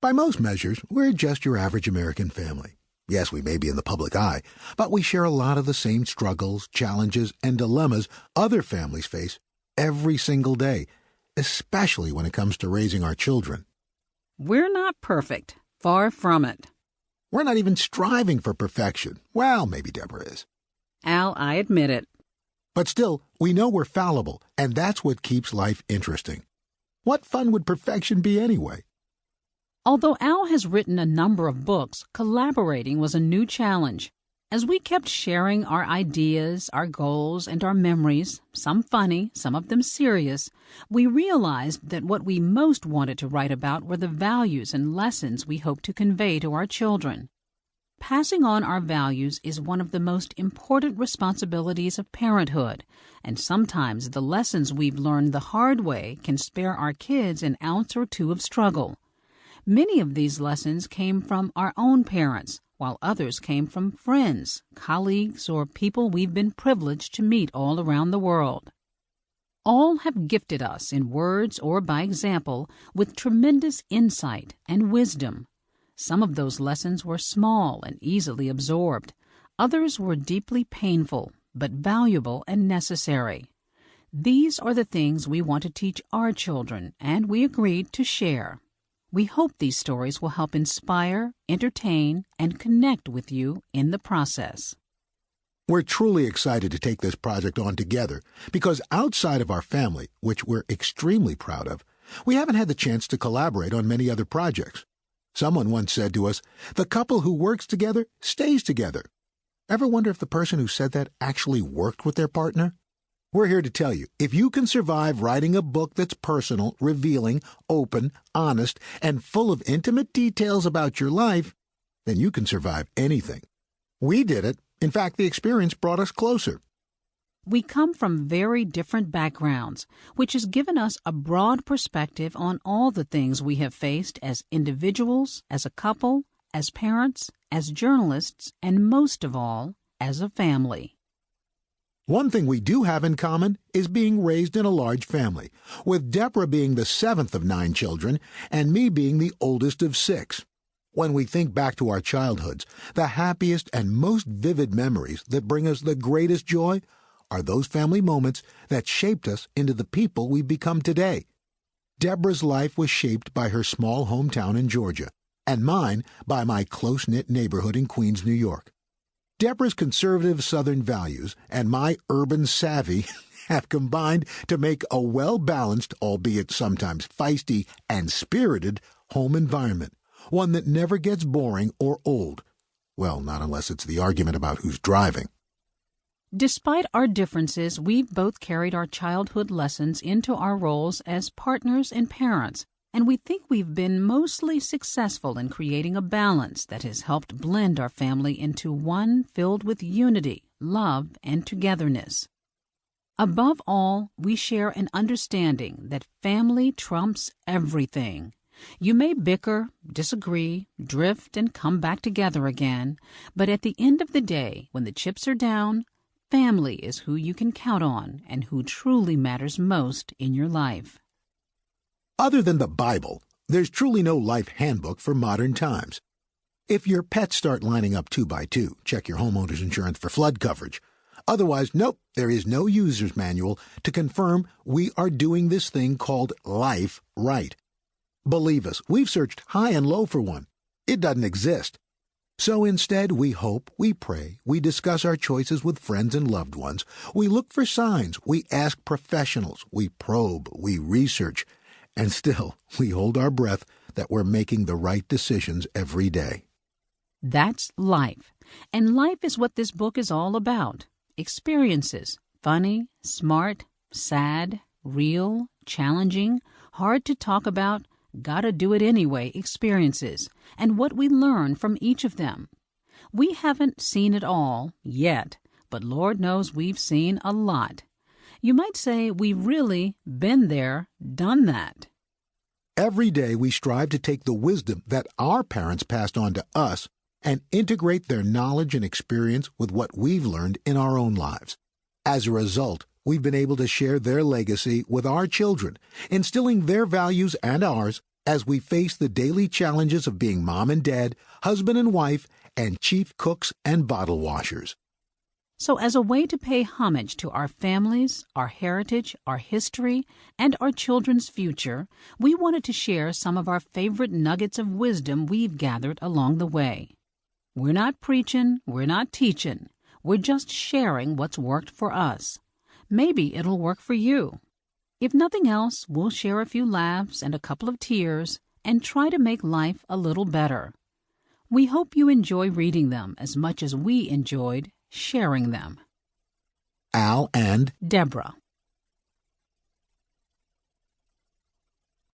By most measures, we're just your average American family. Yes, we may be in the public eye, but we share a lot of the same struggles, challenges, and dilemmas other families face every single day, especially when it comes to raising our children. We're not perfect. Far from it. We're not even striving for perfection. Well, maybe Deborah is. Al, I admit it. But still, we know we're fallible, and that's what keeps life interesting. What fun would perfection be anyway? Although Al has written a number of books, collaborating was a new challenge. As we kept sharing our ideas, our goals, and our memories, some funny, some of them serious, we realized that what we most wanted to write about were the values and lessons we hope to convey to our children. Passing on our values is one of the most important responsibilities of parenthood, and sometimes the lessons we've learned the hard way can spare our kids an ounce or two of struggle. Many of these lessons came from our own parents, while others came from friends, colleagues, or people we've been privileged to meet all around the world. All have gifted us in words or by example with tremendous insight and wisdom. Some of those lessons were small and easily absorbed. Others were deeply painful, but valuable and necessary. These are the things we want to teach our children, and we agreed to share. We hope these stories will help inspire, entertain, and connect with you in the process. We're truly excited to take this project on together because outside of our family, which we're extremely proud of, we haven't had the chance to collaborate on many other projects. Someone once said to us, "The couple who works together stays together." Ever wonder if the person who said that actually worked with their partner? We're here to tell you, if you can survive writing a book that's personal, revealing, open, honest, and full of intimate details about your life, then you can survive anything. We did it. In fact, the experience brought us closer. We come from very different backgrounds, which has given us a broad perspective on all the things we have faced as individuals, as a couple, as parents, as journalists, and most of all, as a family. One thing we do have in common is being raised in a large family, with Deborah being the 7th of 9 children and me being the oldest of 6. When we think back to our childhoods, the happiest and most vivid memories that bring us the greatest joy are those family moments that shaped us into the people we've become today. Deborah's life was shaped by her small hometown in Georgia, and mine by my close-knit neighborhood in Queens, New York. Deborah's conservative Southern values and my urban savvy have combined to make a well-balanced, albeit sometimes feisty and spirited, home environment, one that never gets boring or old. Well, not unless it's the argument about who's driving. Despite our differences, we've both carried our childhood lessons into our roles as partners and parents, and we think we've been mostly successful in creating a balance that has helped blend our family into one filled with unity, love, and togetherness. Above all, we share an understanding that family trumps everything. You may bicker, disagree, drift, and come back together again, but at the end of the day, when the chips are down, family is who you can count on and who truly matters most in your life. Other than the Bible, there's truly no life handbook for modern times. If your pets start lining up 2 by 2, check your homeowner's insurance for flood coverage. Otherwise, nope, there is no user's manual to confirm we are doing this thing called life right. Believe us, we've searched high and low for one. It doesn't exist. So instead, we hope, we pray, we discuss our choices with friends and loved ones, we look for signs, we ask professionals, we probe, we research, and still, we hold our breath that we're making the right decisions every day. That's life. And life is what this book is all about. Experiences, funny, smart, sad, real, challenging, hard to talk about, gotta do it anyway experiences, and what we learn from each of them. We haven't seen it all yet, but Lord knows we've seen a lot. You might say we've really been there, done that. Every day we strive to take the wisdom that our parents passed on to us and integrate their knowledge and experience with what we've learned in our own lives. As a result, we've been able to share their legacy with our children, instilling their values and ours as we face the daily challenges of being mom and dad, husband and wife, and chief cooks and bottle washers. So as a way to pay homage to our families, our heritage, our history, and our children's future, we wanted to share some of our favorite nuggets of wisdom we've gathered along the way. We're not preaching, we're not teaching. We're just sharing what's worked for us. Maybe it'll work for you. If nothing else, we'll share a few laughs and a couple of tears and try to make life a little better. We hope you enjoy reading them as much as we enjoyed sharing them. Al and Deborah.